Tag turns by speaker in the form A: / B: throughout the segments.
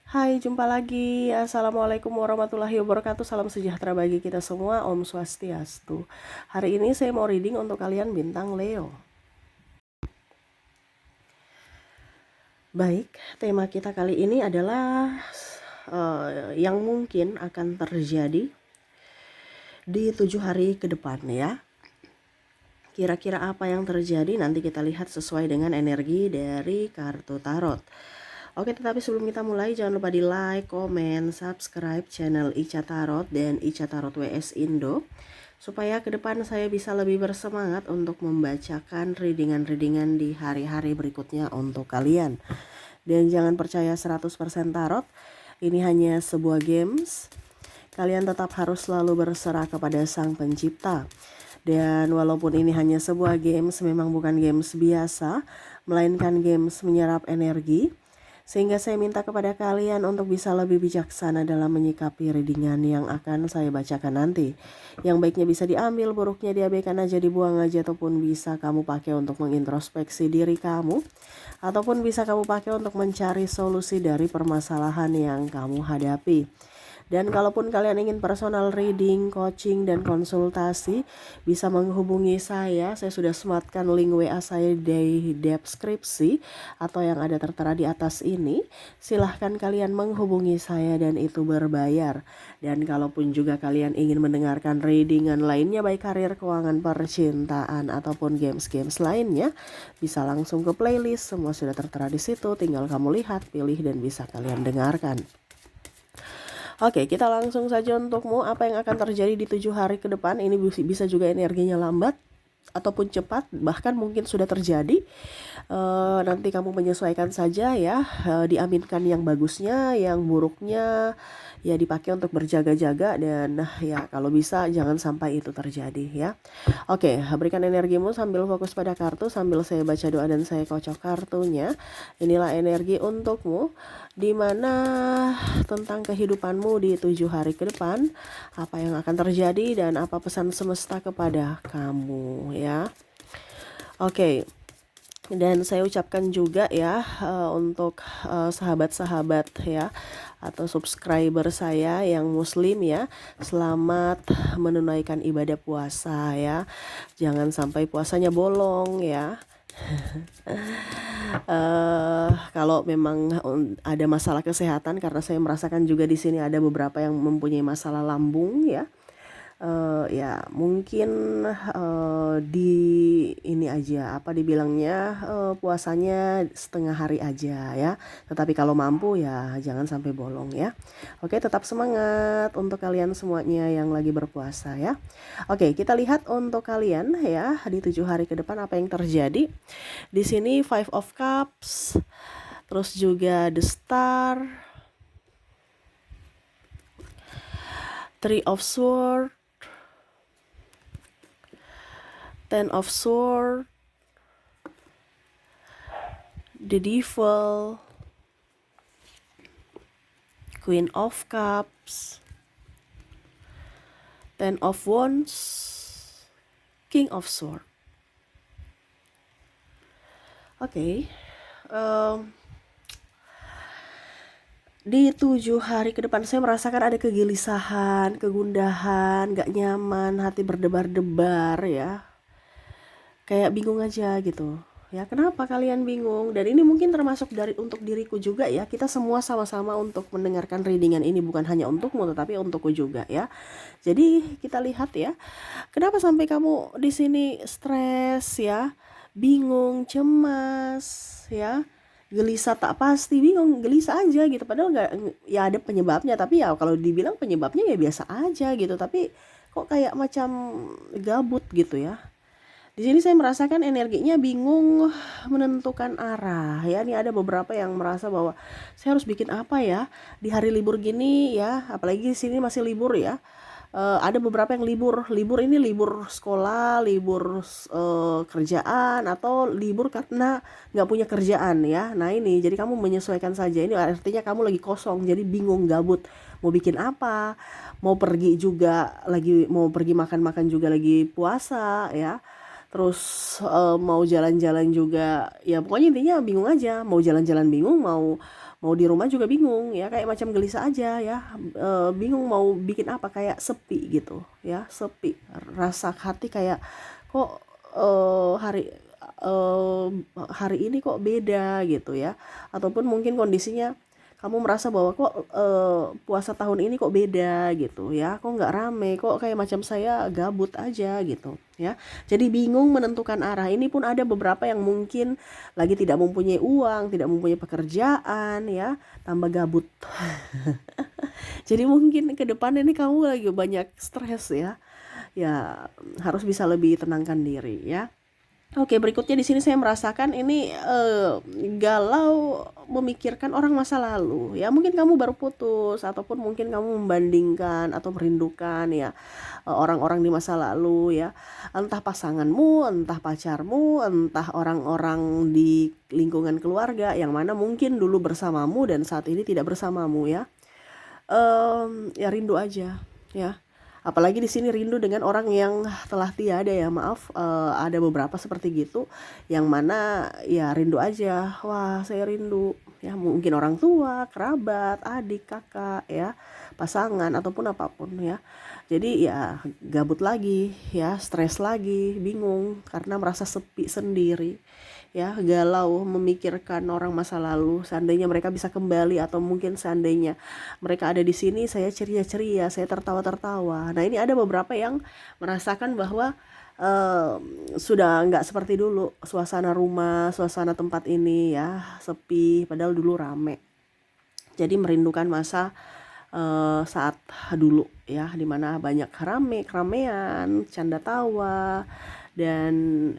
A: Hai, jumpa lagi. Assalamualaikum warahmatullahi wabarakatuh. Salam sejahtera bagi kita semua. Om Swastiastu. Hari ini saya mau reading untuk kalian bintang Leo. Baik, tema kita kali ini adalah yang mungkin akan terjadi di 7 hari ke depan ya. Kira-kira apa yang terjadi nanti kita lihat sesuai dengan energi dari kartu tarot. Oke, tetapi sebelum kita mulai jangan lupa di like, komen, subscribe channel Ica Tarot dan Ica Tarot WS Indo supaya ke depan saya bisa lebih bersemangat untuk membacakan readingan-readingan di hari-hari berikutnya untuk kalian. Dan jangan percaya 100% tarot, ini hanya sebuah games. Kalian tetap harus selalu berserah kepada Sang Pencipta. Dan walaupun ini hanya sebuah games, memang bukan games biasa, melainkan games menyerap energi. Sehingga saya minta kepada kalian untuk bisa lebih bijaksana dalam menyikapi readingan yang akan saya bacakan nanti. Yang baiknya bisa diambil, buruknya diabaikan aja, dibuang aja, ataupun bisa kamu pakai untuk mengintrospeksi diri kamu. Ataupun bisa kamu pakai untuk mencari solusi dari permasalahan yang kamu hadapi. Dan kalaupun kalian ingin personal reading, coaching, dan konsultasi, bisa menghubungi saya. Saya sudah sematkan link WA saya di deskripsi atau yang ada tertera di atas ini. Silahkan kalian menghubungi saya dan itu berbayar. Dan kalaupun juga kalian ingin mendengarkan readingan lainnya, baik karir, keuangan, percintaan, ataupun games-games lainnya, bisa langsung ke playlist. Semua sudah tertera di situ. Tinggal kamu lihat, pilih, dan bisa kalian dengarkan. Oke, kita langsung saja untukmu apa yang akan terjadi di 7 hari ke depan. Ini bisa juga energinya lambat ataupun cepat, bahkan mungkin sudah terjadi. Nanti kamu menyesuaikan saja ya, diaminkan yang bagusnya, yang buruknya ya dipakai untuk berjaga-jaga, dan ya kalau bisa jangan sampai itu terjadi ya. Oke, berikan energimu sambil fokus pada kartu, sambil saya baca doa dan saya kocok kartunya. Inilah energi untukmu, dimana tentang kehidupanmu di 7 hari ke depan, apa yang akan terjadi dan apa pesan semesta kepada kamu ya. Oke. Dan saya ucapkan juga ya untuk sahabat-sahabat ya atau subscriber saya yang muslim ya, selamat menunaikan ibadah puasa ya. Jangan sampai puasanya bolong ya. Kalau memang ada masalah kesehatan, karena saya merasakan juga di sini ada beberapa yang mempunyai masalah lambung ya. Ya mungkin di ini aja, apa dibilangnya, puasanya setengah hari aja ya. Tetapi kalau mampu ya jangan sampai bolong ya. Oke, tetap semangat untuk kalian semuanya yang lagi berpuasa ya. Oke, kita lihat untuk kalian ya di 7 hari ke depan apa yang terjadi. Di sini Five of Cups, terus juga The Star, Three of Swords, Ten of Swords, the Devil, Queen of Cups, Ten of Wands, King of Swords. Oke, di 7 hari ke depan saya merasakan ada kegelisahan, kegundahan, gak nyaman, hati berdebar-debar ya. Kayak bingung aja gitu ya. Kenapa kalian bingung? Dan ini mungkin termasuk untuk diriku juga ya. Kita semua sama-sama untuk mendengarkan readingan ini, bukan hanya untukmu tetapi untukku juga ya. Jadi kita lihat ya, kenapa sampai kamu di sini stres ya, bingung, cemas ya, gelisah, tak pasti, bingung, gelisah aja gitu. Padahal nggak, ya ada penyebabnya, tapi ya kalau dibilang penyebabnya ya biasa aja gitu. Tapi kok kayak macam gabut gitu ya. Di sini saya merasakan energinya bingung menentukan arah ya. Ini ada beberapa yang merasa bahwa saya harus bikin apa ya di hari libur gini ya, apalagi di sini masih libur ya. Ada beberapa yang libur ini libur sekolah, libur kerjaan, atau libur karena nggak punya kerjaan ya. Nah ini jadi kamu menyesuaikan saja, ini artinya kamu lagi kosong, jadi bingung, gabut, mau bikin apa, mau pergi juga lagi, mau pergi makan-makan juga lagi puasa ya. Terus mau jalan-jalan juga ya, pokoknya intinya bingung aja, mau jalan-jalan bingung, mau mau di rumah juga bingung ya, kayak macam gelisah aja ya, bingung mau bikin apa, kayak sepi gitu ya, sepi, rasa hati kayak kok hari hari ini kok beda gitu ya, ataupun mungkin kondisinya kamu merasa bahwa kok puasa tahun ini kok beda gitu ya, kok nggak rame, kok kayak macam saya gabut aja gitu ya. Jadi bingung menentukan arah. Ini pun ada beberapa yang mungkin lagi tidak mempunyai uang, tidak mempunyai pekerjaan ya, tambah gabut. Jadi mungkin ke depan ini kamu lagi banyak stres ya. Ya harus bisa lebih tenangkan diri ya. Oke, berikutnya di sini saya merasakan ini galau memikirkan orang masa lalu ya. Mungkin kamu baru putus, ataupun mungkin kamu membandingkan atau merindukan ya orang-orang di masa lalu ya. Entah pasanganmu, entah pacarmu, entah orang-orang di lingkungan keluarga yang mana mungkin dulu bersamamu dan saat ini tidak bersamamu ya. Ya rindu aja ya. Apalagi di sini rindu dengan orang yang telah tiada ya, maaf, ada beberapa seperti gitu yang mana ya rindu aja. Wah, saya rindu ya, mungkin orang tua, kerabat, adik, kakak ya, pasangan ataupun apapun ya. Jadi ya gabut lagi ya, stres lagi, bingung karena merasa sepi sendiri ya, galau memikirkan orang masa lalu, seandainya mereka bisa kembali, atau mungkin seandainya mereka ada di sini, saya ceria-ceria, saya tertawa-tertawa. Nah, ini ada beberapa yang merasakan bahwa sudah nggak seperti dulu suasana rumah, suasana tempat ini ya, sepi, padahal dulu rame. Jadi merindukan masa saat dulu ya, dimana banyak keramaian, canda tawa, dan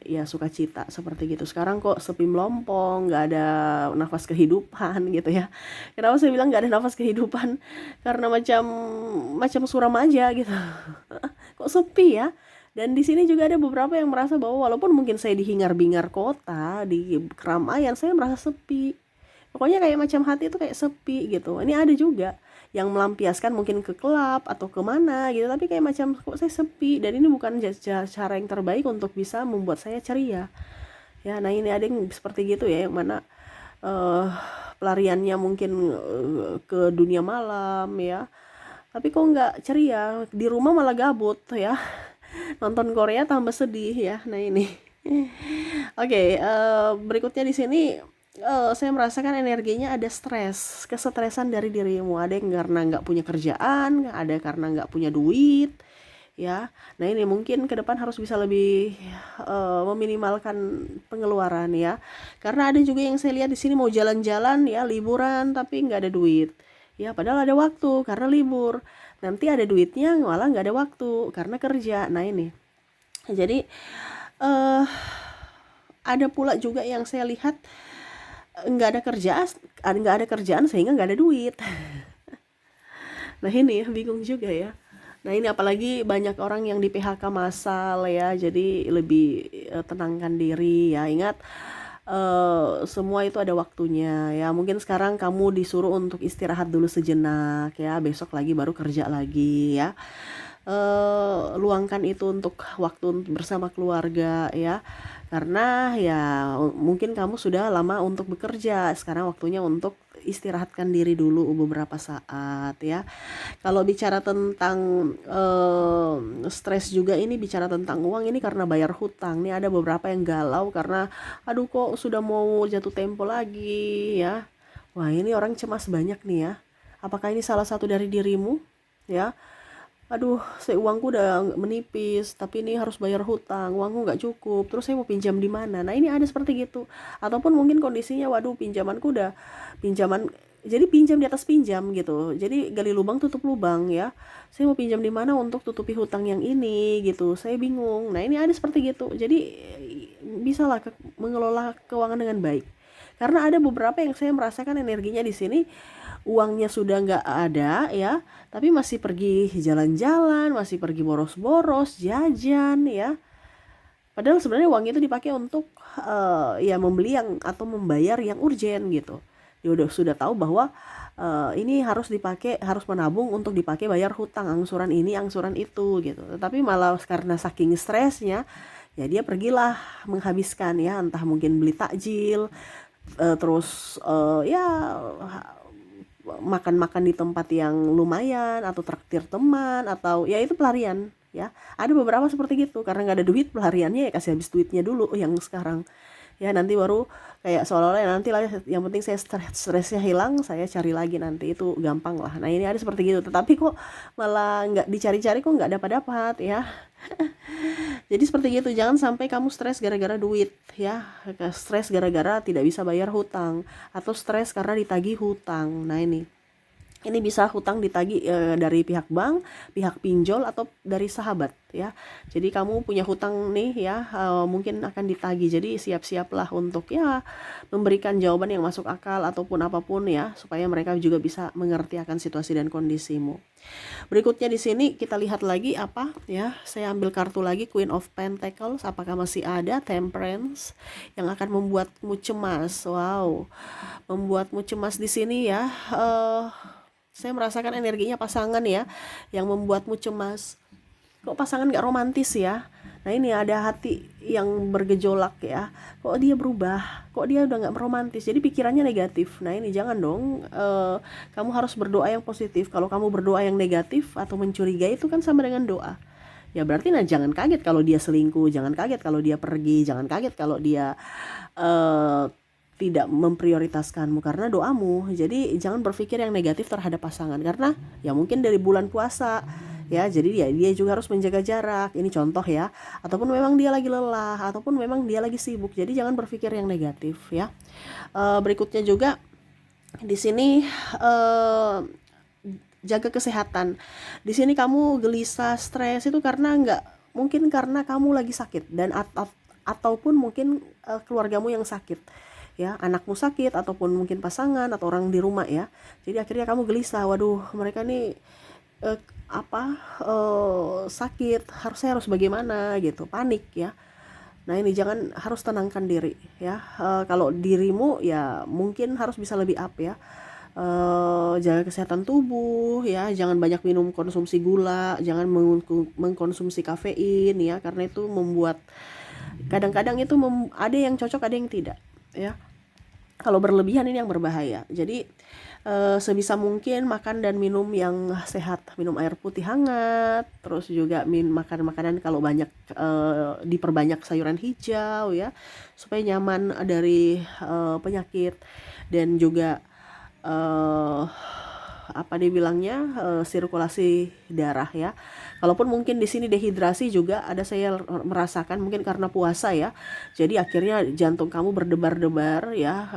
A: ya sukacita seperti gitu. Sekarang kok sepi melompong, nggak ada nafas kehidupan gitu ya. Kenapa saya bilang nggak ada nafas kehidupan? Karena macam suram aja gitu. Kok sepi ya? Dan di sini juga ada beberapa yang merasa bahwa walaupun mungkin saya di hingar-bingar kota, di keramaian, saya merasa sepi. Pokoknya kayak macam hati itu kayak sepi gitu. Ini ada juga yang melampiaskan mungkin ke klub atau kemana gitu, tapi kayak macam kok saya sepi, dan ini bukan cara yang terbaik untuk bisa membuat saya ceria ya. Nah, ini ada yang seperti gitu ya, yang mana pelariannya mungkin ke dunia malam ya, tapi kok nggak ceria, di rumah malah gabut ya. Nonton Korea tambah sedih ya. Nah, ini oke, berikutnya di sini saya merasakan energinya ada stres, kesetresan dari dirimu. Ada yang karena nggak punya kerjaan, ada karena nggak punya duit, ya. Nah, ini mungkin ke depan harus bisa lebih meminimalkan pengeluaran ya. Karena ada juga yang saya lihat di sini mau jalan-jalan ya, liburan tapi nggak ada duit. Ya, padahal ada waktu karena libur. Nanti ada duitnya malah nggak ada waktu karena kerja. Nah, ini. Jadi ada pula juga yang saya lihat nggak ada kerjaan sehingga nggak ada duit. Nah, ini bingung juga ya. Nah, ini apalagi banyak orang yang di PHK massal ya, jadi lebih tenangkan diri ya. Ingat, semua itu ada waktunya ya. Mungkin sekarang kamu disuruh untuk istirahat dulu sejenak ya, besok lagi baru kerja lagi ya. Luangkan itu untuk waktu bersama keluarga ya, karena ya mungkin kamu sudah lama untuk bekerja, sekarang waktunya untuk istirahatkan diri dulu beberapa saat ya. Kalau bicara tentang stres juga, ini bicara tentang uang, ini karena bayar hutang nih. Ada beberapa yang galau karena aduh kok sudah mau jatuh tempo lagi ya. Wah, ini orang cemas banyak nih ya. Apakah ini salah satu dari dirimu ya? Aduh, uangku udah menipis, tapi ini harus bayar hutang, uangku nggak cukup, terus saya mau pinjam di mana? Nah, ini ada seperti gitu. Ataupun mungkin kondisinya, waduh, pinjamanku udah pinjaman, jadi pinjam di atas pinjam gitu. Jadi gali lubang tutup lubang ya. Saya mau pinjam di mana untuk tutupi hutang yang ini gitu. Saya bingung. Nah, ini ada seperti gitu. Jadi bisalah mengelola keuangan dengan baik. Karena ada beberapa yang saya merasakan energinya di sini, uangnya sudah nggak ada ya, tapi masih pergi jalan-jalan, masih pergi boros-boros, jajan ya. Padahal sebenarnya uang itu dipakai untuk ya membeli yang atau membayar yang urgen gitu. Dia sudah tahu bahwa ini harus dipakai, harus menabung untuk dipakai bayar hutang, angsuran ini, angsuran itu gitu. Tetapi malah karena saking stresnya, ya dia pergilah menghabiskan ya, entah mungkin beli takjil, terus ya makan-makan di tempat yang lumayan atau traktir teman atau ya itu pelarian ya. Ada beberapa seperti gitu, karena nggak ada duit pelariannya ya kasih habis duitnya dulu yang sekarang ya, nanti baru kayak seolah-olah nanti lah yang penting saya stresnya hilang, saya cari lagi nanti, itu gampang lah. Nah ini ada seperti gitu, tetapi kok malah nggak dicari-cari, kok nggak dapat-dapat ya. Jadi seperti gitu, jangan sampai kamu stres gara-gara duit ya, stres gara-gara tidak bisa bayar hutang, atau stres karena ditagih hutang. Nah ini bisa hutang ditagih dari pihak bank, pihak pinjol, atau dari sahabat ya. Jadi kamu punya hutang nih ya, mungkin akan ditagih. Jadi siap-siaplah untuk ya memberikan jawaban yang masuk akal ataupun apapun ya, supaya mereka juga bisa mengerti akan situasi dan kondisimu. Berikutnya di sini kita lihat lagi apa ya. Saya ambil kartu lagi, Queen of Pentacles. Apakah masih ada Temperance yang akan membuatmu cemas? Wow, membuatmu cemas di sini ya. Saya merasakan energinya pasangan ya yang membuatmu cemas. Kok pasangan gak romantis ya? Nah ini ada hati yang bergejolak ya. Kok dia berubah? Kok dia udah gak romantis? Jadi pikirannya negatif. Nah ini jangan dong. Kamu harus berdoa yang positif. Kalau kamu berdoa yang negatif atau mencurigai, itu kan sama dengan doa. Ya berarti jangan kaget kalau dia selingkuh, jangan kaget kalau dia pergi, jangan kaget kalau dia tidak memprioritaskanmu karena doamu. Jadi jangan berpikir yang negatif terhadap pasangan, karena ya mungkin dari bulan puasa ya, jadi dia juga harus menjaga jarak. Ini contoh ya, ataupun memang dia lagi lelah, ataupun memang dia lagi sibuk. Jadi jangan berpikir yang negatif ya. Berikutnya juga di sini jaga kesehatan. Di sini kamu gelisah, stres itu karena mungkin karena kamu lagi sakit, dan ataupun mungkin keluargamu yang sakit ya, anakmu sakit, ataupun mungkin pasangan atau orang di rumah ya. Jadi akhirnya kamu gelisah, waduh mereka nih sakit, saya harus bagaimana gitu, panik ya. Nah ini jangan, harus tenangkan diri ya. Kalau dirimu ya mungkin harus bisa lebih up ya. Jaga kesehatan tubuh ya, jangan banyak minum konsumsi gula, jangan mengkonsumsi kafein ya, karena itu membuat kadang-kadang itu ada yang cocok, ada yang tidak ya. Kalau berlebihan ini yang berbahaya. Jadi sebisa mungkin makan dan minum yang sehat, minum air putih hangat, terus juga makan makanan kalau banyak, diperbanyak sayuran hijau ya, supaya nyaman dari penyakit, dan juga apa dibilangnya, sirkulasi darah ya. Kalaupun mungkin di sini dehidrasi juga ada, saya merasakan mungkin karena puasa ya. Jadi akhirnya jantung kamu berdebar-debar ya,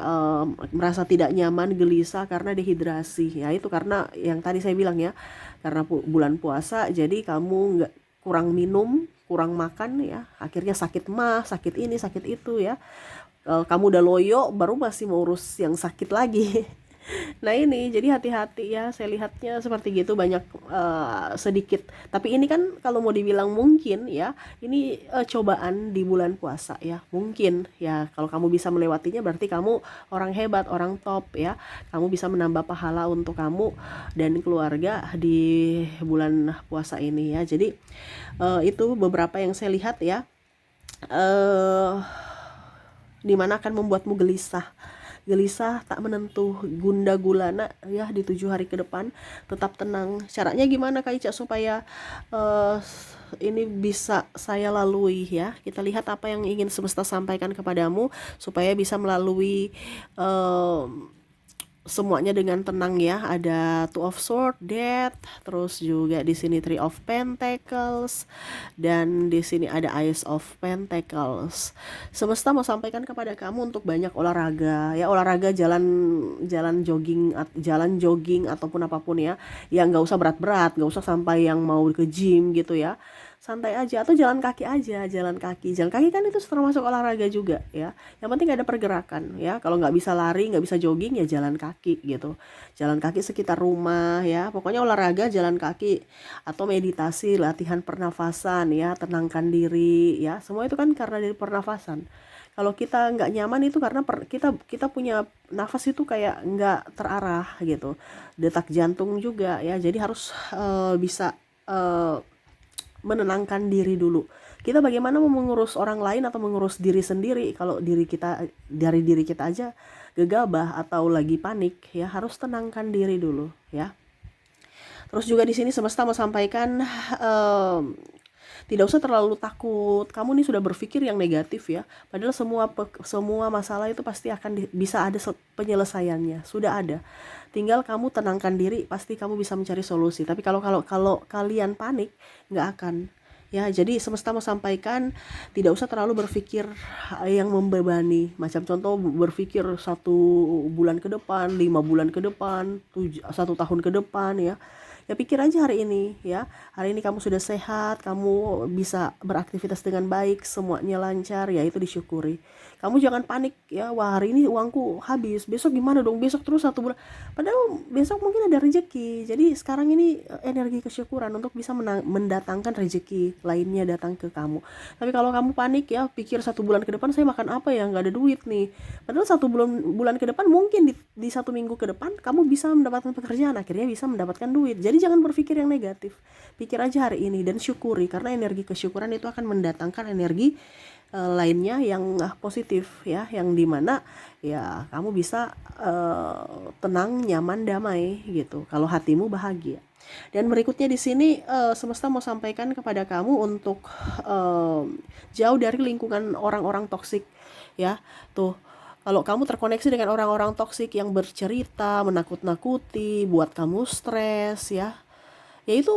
A: merasa tidak nyaman, gelisah karena dehidrasi. Ya itu karena yang tadi saya bilang ya, karena bulan puasa, jadi kamu nggak, kurang minum, kurang makan ya, akhirnya sakit mah, sakit ini, sakit itu ya. Kamu udah loyo, baru masih mau urus yang sakit lagi. Nah ini jadi hati-hati ya, saya lihatnya seperti gitu, banyak sedikit. Tapi ini kan kalau mau dibilang mungkin ya, ini cobaan di bulan puasa ya. Mungkin ya, kalau kamu bisa melewatinya berarti kamu orang hebat, orang top ya. Kamu bisa menambah pahala untuk kamu dan keluarga di bulan puasa ini ya. Jadi itu beberapa yang saya lihat ya, dimana akan membuatmu gelisah, tak menentu, gunda gulana ya di 7 hari ke depan. Tetap tenang. Caranya gimana Kak Ica supaya ini bisa saya lalui ya? Kita lihat apa yang ingin semesta sampaikan kepadamu supaya bisa melalui semuanya dengan tenang ya. Ada Two of Swords, Death, terus juga di sini Three of Pentacles, dan di sini ada Ace of Pentacles. Semesta mau sampaikan kepada kamu untuk banyak olahraga ya, olahraga jalan jogging ataupun apapun ya. Yang nggak usah berat-berat, nggak usah sampai yang mau ke gym gitu ya. Santai aja, atau jalan kaki aja. Jalan kaki kan itu termasuk olahraga juga ya. Yang penting ada pergerakan ya. Kalau nggak bisa lari, nggak bisa jogging ya jalan kaki gitu. Jalan kaki sekitar rumah ya. Pokoknya olahraga jalan kaki, atau meditasi, latihan pernafasan ya, tenangkan diri ya. Semua itu kan karena dari pernafasan. Kalau kita nggak nyaman itu karena kita punya nafas itu kayak nggak terarah gitu. Detak jantung juga ya. Jadi harus bisa menenangkan diri dulu Kita bagaimana mau mengurus orang lain atau mengurus diri sendiri kalau dari diri kita aja gegabah atau lagi panik ya, harus tenangkan diri dulu ya. Terus juga di sini semesta mau sampaikan tidak usah terlalu takut. Kamu nih sudah berpikir yang negatif ya. Padahal semua masalah itu pasti akan bisa ada penyelesaiannya. Sudah ada. Tinggal kamu tenangkan diri, pasti kamu bisa mencari solusi. Tapi kalau kalian panik, nggak akan. Ya, jadi semesta mau sampaikan tidak usah terlalu berpikir yang membebani. Macam contoh berpikir 1 bulan ke depan, 5 bulan ke depan, 1 tahun ke depan ya. Ya pikir aja hari ini ya. Hari ini kamu sudah sehat, kamu bisa beraktivitas dengan baik, semuanya lancar, ya itu disyukuri. Kamu jangan panik ya, wah hari ini uangku habis, besok gimana dong, besok terus 1 bulan. Padahal besok mungkin ada rezeki. Jadi sekarang ini energi kesyukuran untuk bisa mendatangkan rezeki lainnya datang ke kamu. Tapi kalau kamu panik ya, pikir 1 bulan ke depan saya makan apa ya, nggak ada duit nih. Padahal 1 bulan ke depan mungkin di 1 minggu ke depan kamu bisa mendapatkan pekerjaan, akhirnya bisa mendapatkan duit. Jadi jangan berpikir yang negatif, pikir aja hari ini dan syukuri, karena energi kesyukuran itu akan mendatangkan energi lainnya yang positif ya, yang dimana ya kamu bisa tenang, nyaman, damai gitu kalau hatimu bahagia. Dan berikutnya di sini semesta mau sampaikan kepada kamu untuk jauh dari lingkungan orang-orang toksik ya. Tuh, kalau kamu terkoneksi dengan orang-orang toksik yang bercerita, menakut-nakuti, buat kamu stres ya, ya itu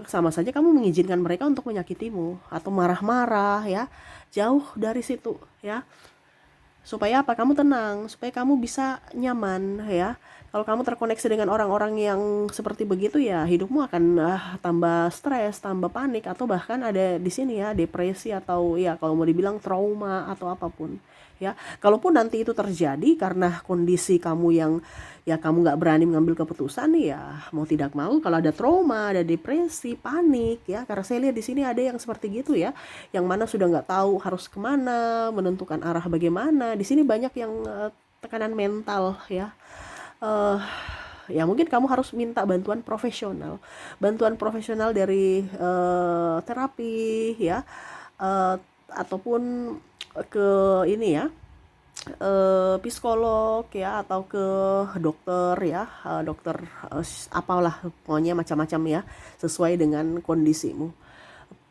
A: sama saja kamu mengizinkan mereka untuk menyakitimu atau marah-marah ya. Jauh dari situ ya. Supaya apa? Kamu tenang, supaya kamu bisa nyaman ya. Kalau kamu terkoneksi dengan orang-orang yang seperti begitu ya, hidupmu akan tambah stres, tambah panik, atau bahkan ada di sini ya depresi, atau ya kalau mau dibilang trauma atau apapun ya. Kalaupun nanti itu terjadi karena kondisi kamu yang ya kamu nggak berani mengambil keputusan ya, mau tidak mau kalau ada trauma, ada depresi, panik ya, karena saya lihat di sini ada yang seperti gitu ya, yang mana sudah nggak tahu harus kemana, menentukan arah bagaimana. Di sini banyak yang tekanan mental ya. Ya mungkin kamu harus minta bantuan profesional dari terapi ya, ataupun ke ini ya, psikolog ya, atau ke dokter ya, dokter apalah pokoknya macam-macam ya, sesuai dengan kondisimu,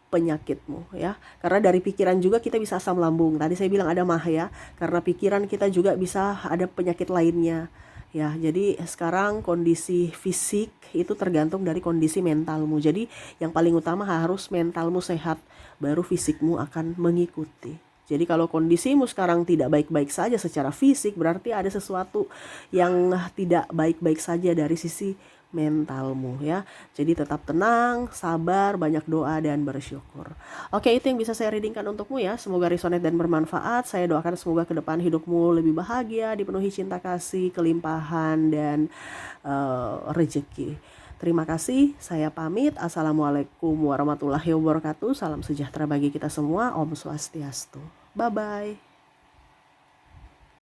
A: penyakitmu ya. Karena dari pikiran juga kita bisa asam lambung. Tadi saya bilang ada mah ya. Karena pikiran kita juga bisa ada penyakit lainnya. Ya, jadi sekarang kondisi fisik itu tergantung dari kondisi mentalmu. Jadi yang paling utama harus mentalmu sehat, baru fisikmu akan mengikuti. Jadi kalau kondisimu sekarang tidak baik-baik saja secara fisik, berarti ada sesuatu yang tidak baik-baik saja dari sisi mentalmu ya. Jadi tetap tenang, sabar, banyak doa dan bersyukur. Oke, itu yang bisa saya readingkan untukmu ya. Semoga resonate dan bermanfaat. Saya doakan semoga ke depan hidupmu lebih bahagia, dipenuhi cinta kasih, kelimpahan, dan rezeki. Terima kasih, saya pamit. Assalamualaikum warahmatullahi wabarakatuh. Salam sejahtera bagi kita semua. Om Swastiastu. Bye-bye.